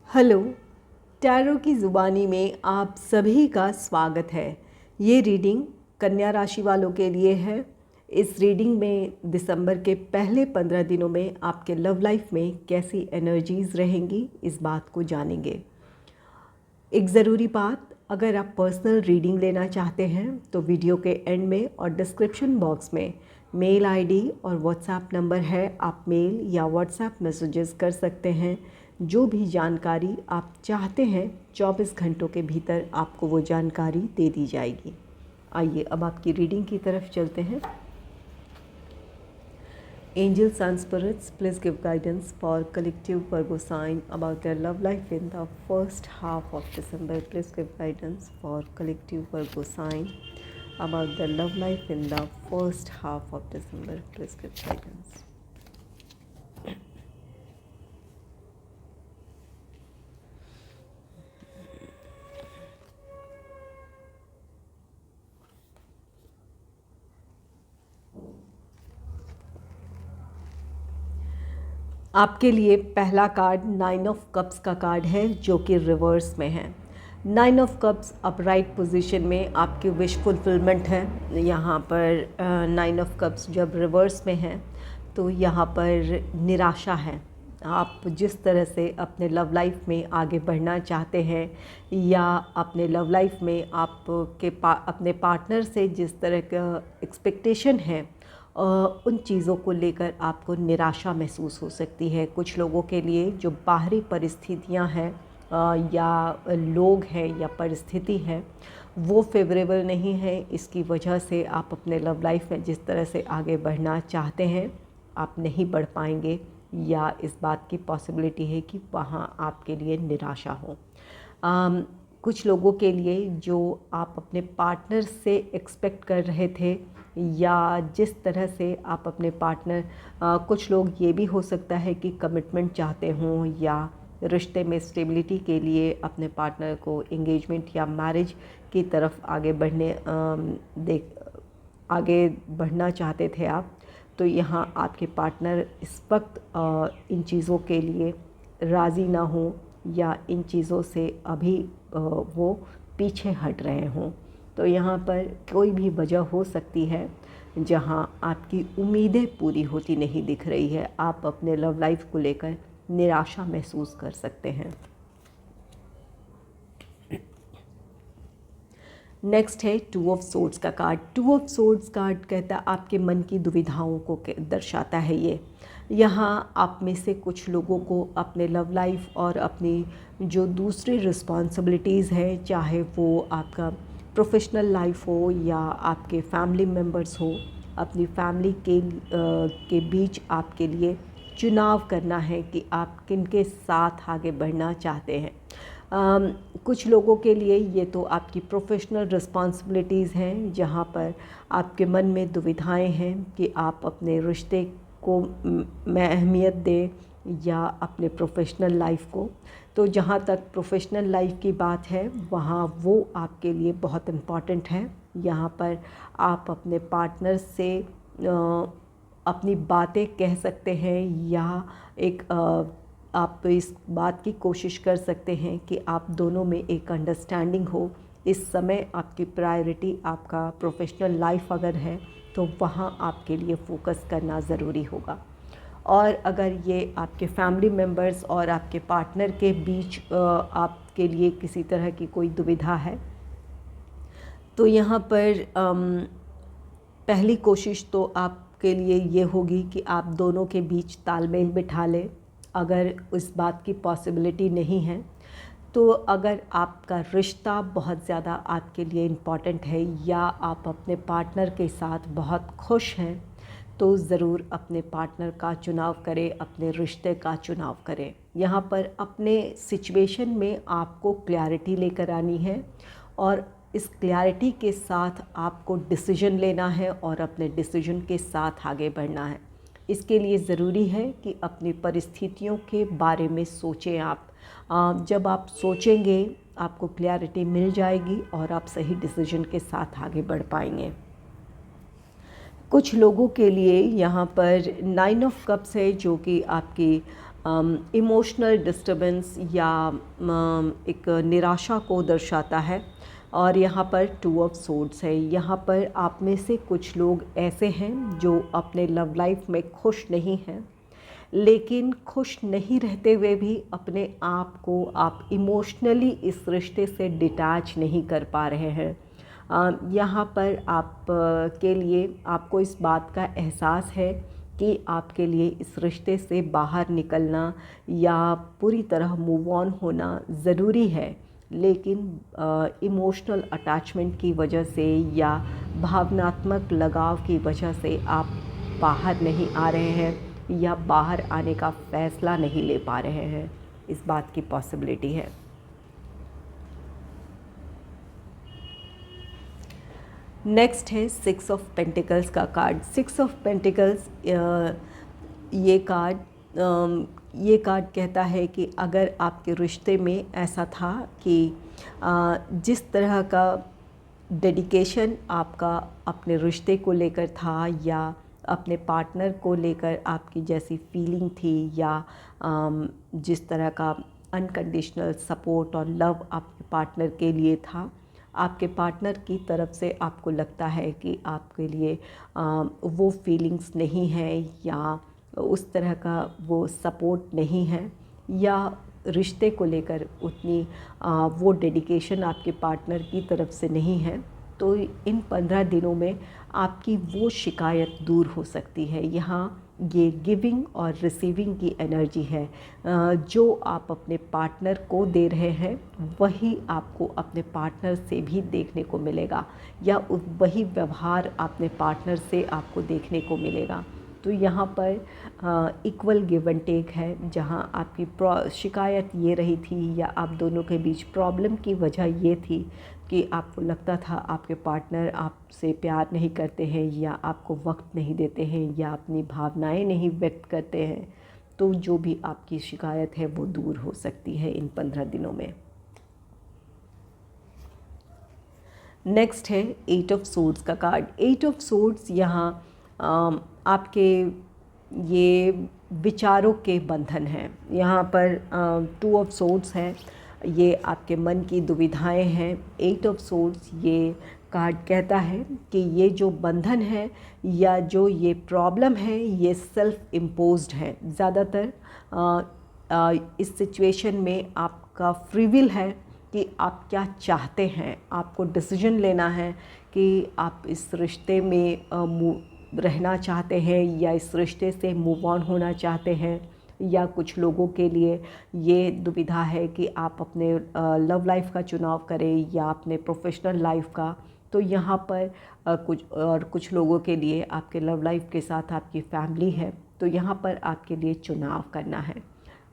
Hello, tarot की ज़ुबानी में आप सभी का स्वागत है। ये रीडिंग कन्या राशि वालों के लिए है। इस रीडिंग में दिसंबर के पहले 15 दिनों में आपके लव लाइफ में कैसी एनर्जीज़ रहेंगी, इस बात को जानेंगे। एक ज़रूरी बात, अगर आप पर्सनल रीडिंग लेना चाहते हैं तो वीडियो के एंड में और डिस्क्रिप्शन बॉक्स में मेल आईडी और व्हाट्सएप नंबर है। आप मेल या व्हाट्सएप मैसेजेस कर सकते हैं। जो भी जानकारी आप चाहते हैं 24 घंटों के भीतर आपको वो जानकारी दे दी जाएगी। आइए अब आपकी रीडिंग की तरफ चलते हैं। Angels and spirits, please give guidance for collective Virgo sign about their love life in the first half of December. Please give guidance for collective Virgo sign about their love life in the first half of December. Please give guidance. आपके लिए पहला card 9 of cups का card है, जो कि reverse में है। 9 of cups upright position में आपकी विश फुलफिलमेंट है। यहाँ पर 9 ऑफ कप्स जब रिवर्स में है तो यहाँ पर निराशा है। आप जिस तरह से अपने लव लाइफ में आगे बढ़ना चाहते हैं या अपने लव लाइफ में आपके अपने पार्टनर से जिस तरह का एक्सपेक्टेशन है, उन चीज़ों को लेकर आपको निराशा महसूस हो सकती है। कुछ लोगों के लिए जो बाहरी परिस्थितियां हैं या लोग हैं या परिस्थिति है वो फेवरेबल नहीं है। इसकी वजह से आप अपने लव लाइफ में जिस तरह से आगे बढ़ना चाहते हैं आप नहीं बढ़ पाएंगे, या इस बात की पॉसिबिलिटी है कि वहाँ आपके लिए निराशा हो। कुछ लोगों के लिए जो आप अपने पार्टनर से एक्सपेक्ट कर रहे थे या जिस तरह से आप अपने पार्टनर, कुछ लोग ये भी हो सकता है कि कमिटमेंट चाहते हों या रिश्ते में स्टेबिलिटी के लिए अपने पार्टनर को एंगेजमेंट या मैरिज की तरफ आगे बढ़ना चाहते थे आप। तो यहाँ आपके पार्टनर इस वक्त इन चीज़ों के लिए राज़ी ना हो या इन चीज़ों से अभी वो पीछे हट रहे हों। तो यहाँ पर कोई भी वजह हो सकती है जहाँ आपकी उम्मीदें पूरी होती नहीं दिख रही है। आप अपने लव लाइफ को लेकर निराशा महसूस कर सकते हैं। नेक्स्ट है 2 ऑफ सोर्ड्स का कार्ड। 2 ऑफ सोर्ड्स कार्ड कहता है आपके मन की दुविधाओं को दर्शाता है। ये यहाँ आप में से कुछ लोगों को अपने लव लाइफ और अपनी जो दूसरी रिस्पॉन्सिबिलिटीज़ है, चाहे वो आपका प्रोफेशनल लाइफ हो या आपके फैमिली मेम्बर्स हो, अपनी फैमिली के बीच आपके लिए चुनाव करना है कि आप किन के साथ आगे बढ़ना चाहते हैं। कुछ लोगों के लिए ये तो आपकी प्रोफेशनल रिस्पॉन्सिबिलिटीज़ हैं, जहाँ पर आपके मन में दुविधाएं हैं कि आप अपने रिश्ते को में अहमियत दें या अपने प्रोफेशनल लाइफ को। तो जहाँ तक प्रोफेशनल लाइफ की बात है वहाँ वो आपके लिए बहुत इम्पॉर्टेंट है। यहाँ पर आप अपने पार्टनर से अपनी बातें कह सकते हैं या आप इस बात की कोशिश कर सकते हैं कि आप दोनों में एक अंडरस्टैंडिंग हो। इस समय आपकी प्रायोरिटी आपका प्रोफेशनल लाइफ अगर है तो वहाँ आपके लिए फ़ोकस करना ज़रूरी होगा। और अगर ये आपके फैमिली मेम्बर्स और आपके पार्टनर के बीच आपके लिए किसी तरह की कोई दुविधा है तो यहाँ पर पहली कोशिश तो आपके लिए ये होगी कि आप दोनों के बीच तालमेल बिठा लें। अगर इस बात की पॉसिबिलिटी नहीं है तो अगर आपका रिश्ता बहुत ज़्यादा आपके लिए इम्पॉर्टेंट है या आप अपने पार्टनर के साथ बहुत खुश हैं तो ज़रूर अपने पार्टनर का चुनाव करें, अपने रिश्ते का चुनाव करें। यहाँ पर अपने सिचुएशन में आपको क्लैरिटी लेकर आनी है और इस क्लैरिटी के साथ आपको डिसीजन लेना है और अपने डिसीजन के साथ आगे बढ़ना है। इसके लिए ज़रूरी है कि अपनी परिस्थितियों के बारे में सोचें आप। जब आप सोचेंगे आपको क्लैरिटी मिल जाएगी और आप सही डिसीजन के साथ आगे बढ़ पाएंगे। कुछ लोगों के लिए यहाँ पर 9 ऑफ कप्स है, जो कि आपकी इमोशनल डिस्टर्बेंस या एक निराशा को दर्शाता है। और यहाँ पर टू ऑफ सोर्ड्स है। यहाँ पर आप में से कुछ लोग ऐसे हैं जो अपने लव लाइफ में खुश नहीं हैं, लेकिन खुश नहीं रहते हुए भी अपने आप को आप इमोशनली इस रिश्ते से डिटैच नहीं कर पा रहे हैं। यहाँ पर आप के लिए आपको इस बात का एहसास है कि आपके लिए इस रिश्ते से बाहर निकलना या पूरी तरह मूव ऑन होना ज़रूरी है, लेकिन इमोशनल अटैचमेंट की वजह से या भावनात्मक लगाव की वजह से आप बाहर नहीं आ रहे हैं या बाहर आने का फ़ैसला नहीं ले पा रहे हैं। इस बात की पॉसिबिलिटी है। नेक्स्ट है सिक्स ऑफ पेंटिकल्स का कार्ड। सिक्स ऑफ पेंटिकल्स ये कार्ड कहता है कि अगर आपके रिश्ते में ऐसा था कि जिस तरह का डेडिकेशन आपका अपने रिश्ते को लेकर था या अपने पार्टनर को लेकर आपकी जैसी फीलिंग थी या जिस तरह का अनकंडीशनल सपोर्ट और लव आपके पार्टनर के लिए था, आपके पार्टनर की तरफ से आपको लगता है कि आपके लिए वो फीलिंग्स नहीं है या उस तरह का वो सपोर्ट नहीं है या रिश्ते को लेकर उतनी वो डेडिकेशन आपके पार्टनर की तरफ से नहीं है, तो इन 15 दिनों में आपकी वो शिकायत दूर हो सकती है। यहाँ ये गिविंग और रिसीविंग की एनर्जी है। जो आप अपने पार्टनर को दे रहे हैं वही आपको अपने पार्टनर से भी देखने को मिलेगा या वही व्यवहार अपने पार्टनर से आपको देखने को मिलेगा। तो यहाँ पर इक्वल गिव एंड टेक है। जहाँ आपकी शिकायत ये रही थी या आप दोनों के बीच प्रॉब्लम की वजह ये थी कि आपको लगता था आपके पार्टनर आपसे प्यार नहीं करते हैं या आपको वक्त नहीं देते हैं या अपनी भावनाएं नहीं व्यक्त करते हैं, तो जो भी आपकी शिकायत है वो दूर हो सकती है इन 15 दिनों में। नेक्स्ट है एट ऑफ सोर्ड्स का कार्ड। एट ऑफ सोर्ड्स यहाँ आपके ये विचारों के बंधन हैं। यहाँ पर टू ऑफ सोर्ड्स है, ये आपके मन की दुविधाएं हैं। एट ऑफ सोर्ड्स ये कार्ड कहता है कि ये जो बंधन है या जो ये प्रॉब्लम है ये सेल्फ इम्पोज्ड है। ज़्यादातर इस सिचुएशन में आपका फ्री विल है कि आप क्या चाहते हैं। आपको डिसीजन लेना है कि आप इस रिश्ते में रहना चाहते हैं या इस रिश्ते से मूव ऑन होना चाहते हैं। या कुछ लोगों के लिए ये दुविधा है कि आप अपने लव लाइफ का चुनाव करें या अपने प्रोफेशनल लाइफ का। तो यहाँ पर कुछ लोगों के लिए आपके लव लाइफ के साथ आपकी फैमिली है, तो यहाँ पर आपके लिए चुनाव करना है,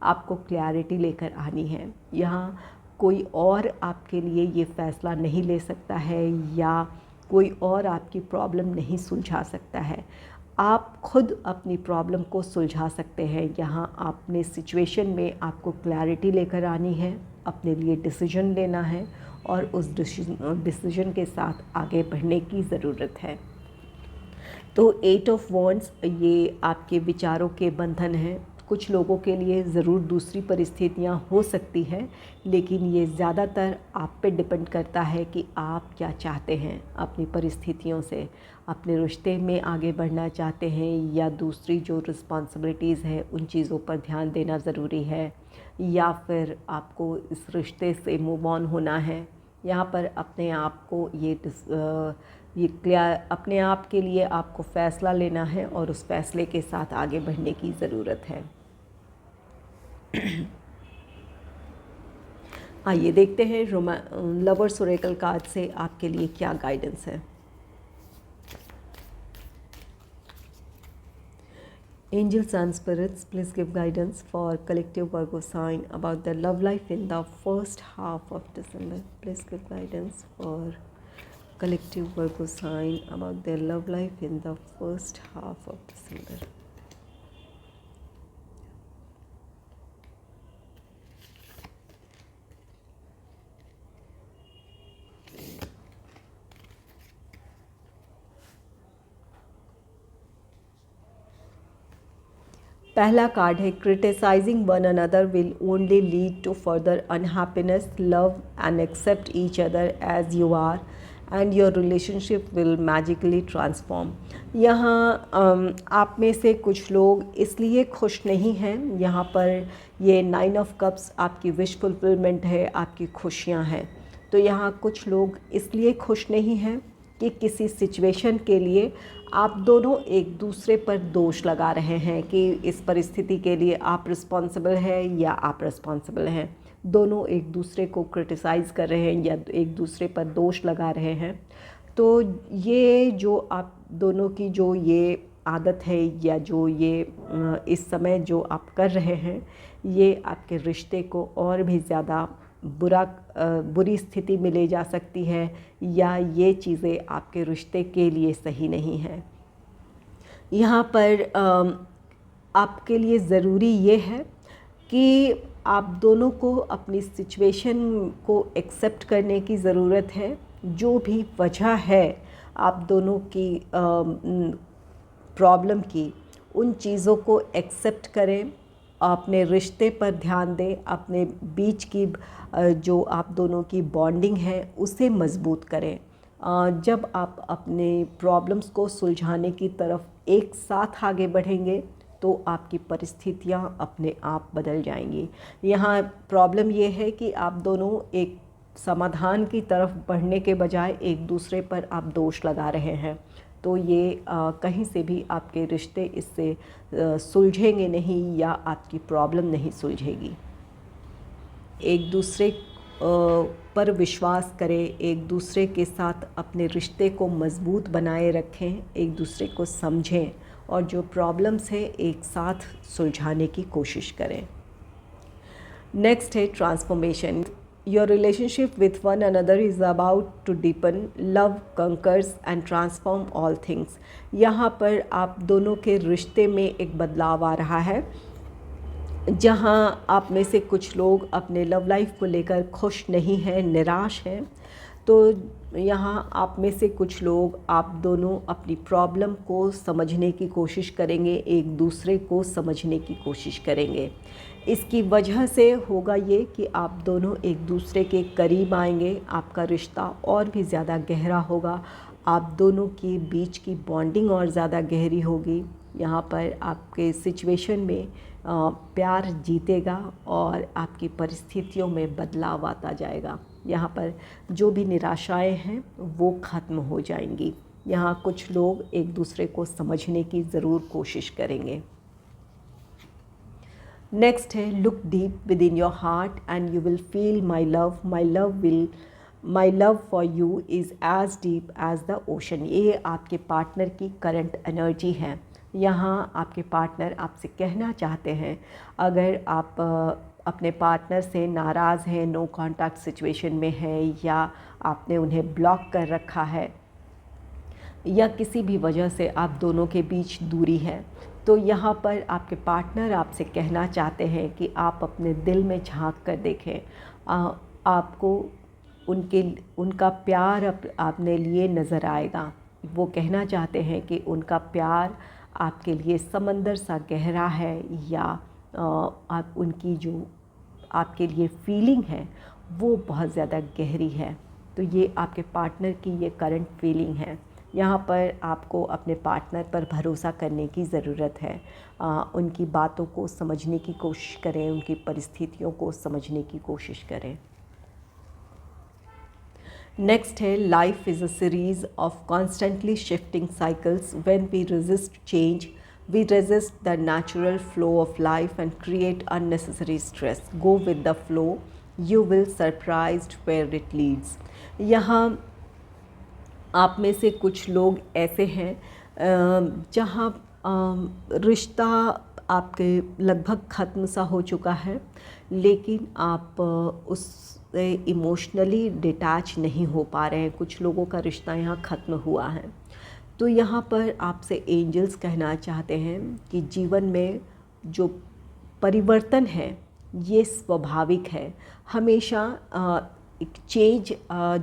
आपको क्लैरिटी लेकर आनी है। यहाँ कोई और आपके लिए ये फ़ैसला नहीं ले सकता है या कोई और आपकी प्रॉब्लम नहीं सुलझा सकता है। आप खुद अपनी प्रॉब्लम को सुलझा सकते हैं। यहाँ अपने सिचुएशन में आपको क्लैरिटी लेकर आनी है, अपने लिए डिसीजन लेना है और उस डिसीजन के साथ आगे बढ़ने की ज़रूरत है। तो एट ऑफ वॉन्ड्स ये आपके विचारों के बंधन हैं। कुछ लोगों के लिए ज़रूर दूसरी परिस्थितियाँ हो सकती हैं, लेकिन ये ज़्यादातर आप पे डिपेंड करता है कि आप क्या चाहते हैं अपनी परिस्थितियों से। अपने रिश्ते में आगे बढ़ना चाहते हैं या दूसरी जो रिस्पॉन्सिबिलिटीज़ हैं उन चीज़ों पर ध्यान देना ज़रूरी है, या फिर आपको इस रिश्ते से मूव ऑन होना है। यहाँ पर अपने आप को अपने आप के लिए आपको फ़ैसला लेना है और उस फ़ैसले के साथ आगे बढ़ने की ज़रूरत है। आइए देखते हैं लवर्स ओरेकल कार्ड से आपके लिए क्या गाइडेंस है। Angels and spirits, please give guidance for collective Virgo sign about their love life in the first half of December. Please give guidance for collective Virgo sign about their love life in the first half of December. पहला card है criticising one another will only lead to further unhappiness, love and accept each other as you are and your relationship will magically transform. यहाँ आप में से कुछ लोग इसलिए खुश नहीं हैं, यहाँ पर ये 9 ऑफ कप्स आपकी विश फुलफिलमेंट है, आपकी खुशियाँ हैं। तो यहाँ कुछ लोग इसलिए खुश नहीं हैं कि किसी सिचुएशन के लिए आप दोनों एक दूसरे पर दोष लगा रहे हैं कि इस परिस्थिति के लिए आप रिस्पॉन्सिबल हैं या आप रिस्पॉन्सिबल हैं। दोनों एक दूसरे को क्रिटिसाइज़ कर रहे हैं या एक दूसरे पर दोष लगा रहे हैं। तो ये जो आप दोनों की जो ये आदत है या जो ये इस समय जो आप कर रहे हैं, ये आपके रिश्ते को और भी ज़्यादा बुरी स्थिति में ले जा सकती है, या ये चीज़ें आपके रिश्ते के लिए सही नहीं है। यहाँ पर आपके लिए ज़रूरी ये है कि आप दोनों को अपनी सिचुएशन को एक्सेप्ट करने की ज़रूरत है। जो भी वजह है आप दोनों की प्रॉब्लम की, उन चीज़ों को एक्सेप्ट करें, अपने रिश्ते पर ध्यान दें, अपने बीच की जो आप दोनों की बॉन्डिंग है उसे मज़बूत करें। जब आप अपने प्रॉब्लम्स को सुलझाने की तरफ एक साथ आगे बढ़ेंगे तो आपकी परिस्थितियाँ अपने आप बदल जाएंगी। यहाँ प्रॉब्लम ये है कि आप दोनों एक समाधान की तरफ बढ़ने के बजाय एक दूसरे पर आप दोष लगा रहे हैं। तो ये कहीं से भी आपके रिश्ते इससे सुलझेंगे नहीं या आपकी प्रॉब्लम नहीं सुलझेगी। एक दूसरे पर विश्वास करें, एक दूसरे के साथ अपने रिश्ते को मज़बूत बनाए रखें, एक दूसरे को समझें और जो प्रॉब्लम्स है एक साथ सुलझाने की कोशिश करें। नेक्स्ट है transformation. Your relationship with one another is about to deepen. Love conquers and transform all things. यहाँ पर आप दोनों के रिश्ते में एक बदलाव आ रहा है, जहाँ आप में से कुछ लोग अपने लव लाइफ को लेकर खुश नहीं हैं, निराश हैं। तो यहाँ आप में से कुछ लोग, आप दोनों अपनी प्रॉब्लम को समझने की कोशिश करेंगे, एक दूसरे को समझने की कोशिश करेंगे। इसकी वजह से होगा ये कि आप दोनों एक दूसरे के करीब आएंगे, आपका रिश्ता और भी ज़्यादा गहरा होगा, आप दोनों के बीच की बॉन्डिंग और ज़्यादा गहरी होगी। यहाँ पर आपके सिचुएशन में प्यार जीतेगा और आपकी परिस्थितियों में बदलाव आता जाएगा। यहाँ पर जो भी निराशाएं हैं वो ख़त्म हो जाएंगी। यहाँ कुछ लोग एक दूसरे को समझने की ज़रूर कोशिश करेंगे। नेक्स्ट है look deep within your heart and you will feel my love for you is as deep as the ocean. ये आपके पार्टनर की करंट एनर्जी है। यहाँ आपके पार्टनर आपसे कहना चाहते हैं, अगर आप अपने पार्टनर से नाराज़ हैं, नो कॉन्टैक्ट सिचुएशन में है, या आपने उन्हें ब्लॉक कर रखा है, या किसी भी वजह से आप दोनों के बीच दूरी है, तो यहाँ पर आपके पार्टनर आपसे कहना चाहते हैं कि आप अपने दिल में झांक कर देखें। आपको उनका प्यार आपने लिए नज़र आएगा। वो कहना चाहते हैं कि उनका प्यार आपके लिए समंदर सा गहरा है, या आप उनकी जो आपके लिए फीलिंग है वो बहुत ज़्यादा गहरी है। तो ये आपके पार्टनर की ये करंट फीलिंग है। यहाँ पर आपको अपने पार्टनर पर भरोसा करने की ज़रूरत है। उनकी बातों को समझने की कोशिश करें, उनकी परिस्थितियों को समझने की कोशिश करें। नेक्स्ट है life is a series of constantly shifting cycles. When we resist change we resist the natural flow of life and create unnecessary stress. Go with the flow, you will surprised where it leads. यहाँ आप में से कुछ लोग ऐसे हैं जहाँ रिश्ता आपके लगभग ख़त्म सा हो चुका है, लेकिन आप उससे इमोशनली डिटैच नहीं हो पा रहे हैं। कुछ लोगों का रिश्ता यहाँ ख़त्म हुआ है। तो यहाँ पर आपसे एंजल्स कहना चाहते हैं कि जीवन में जो परिवर्तन है ये स्वाभाविक है। हमेशा एक चेंज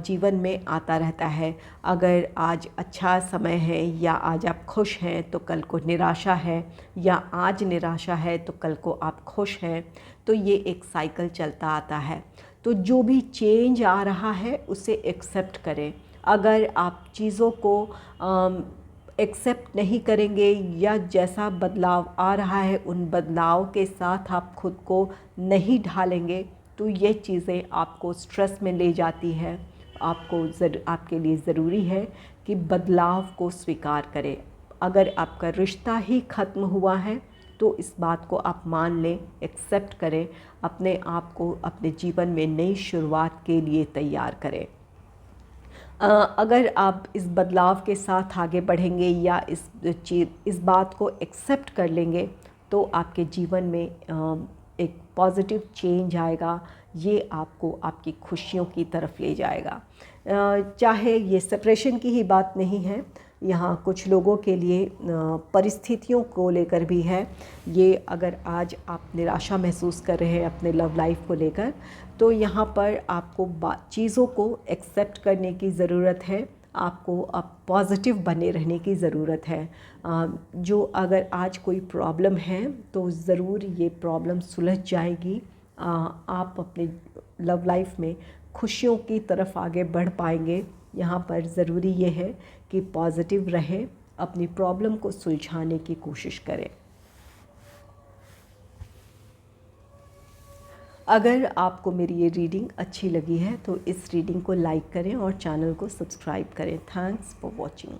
जीवन में आता रहता है। अगर आज अच्छा समय है या आज आप खुश हैं तो कल को निराशा है, या आज निराशा है तो कल को आप खुश हैं। तो ये एक साइकिल चलता आता है। तो जो भी चेंज आ रहा है उसे एक्सेप्ट करें। अगर आप चीज़ों को एक्सेप्ट नहीं करेंगे या जैसा बदलाव आ रहा है उन बदलाव के साथ आप खुद को नहीं ढालेंगे तो ये चीज़ें आपको स्ट्रेस में ले जाती है। आपके लिए ज़रूरी है कि बदलाव को स्वीकार करें। अगर आपका रिश्ता ही ख़त्म हुआ है तो इस बात को आप मान लें, एक्सेप्ट करें, अपने आप को अपने जीवन में नई शुरुआत के लिए तैयार करें। अगर आप इस बदलाव के साथ आगे बढ़ेंगे या इस बात को एक्सेप्ट कर लेंगे तो आपके जीवन में एक पॉजिटिव चेंज आएगा। ये आपको आपकी खुशियों की तरफ ले जाएगा। चाहे ये सेपरेशन की ही बात नहीं है, यहाँ कुछ लोगों के लिए परिस्थितियों को लेकर भी है। ये अगर आज आप निराशा महसूस कर रहे हैं अपने लव लाइफ को लेकर, तो यहाँ पर आपको चीज़ों को एक्सेप्ट करने की ज़रूरत है। आपको अब पॉजिटिव बने रहने की ज़रूरत है। जो अगर आज कोई प्रॉब्लम है तो ज़रूर ये प्रॉब्लम सुलझ जाएगी। आप अपने लव लाइफ में खुशियों की तरफ आगे बढ़ पाएंगे। यहाँ पर ज़रूरी ये है कि पॉजिटिव रहें, अपनी प्रॉब्लम को सुलझाने की कोशिश करें। अगर आपको मेरी ये रीडिंग अच्छी लगी है तो इस रीडिंग को लाइक करें और चैनल को सब्सक्राइब करें। Thanks for watching.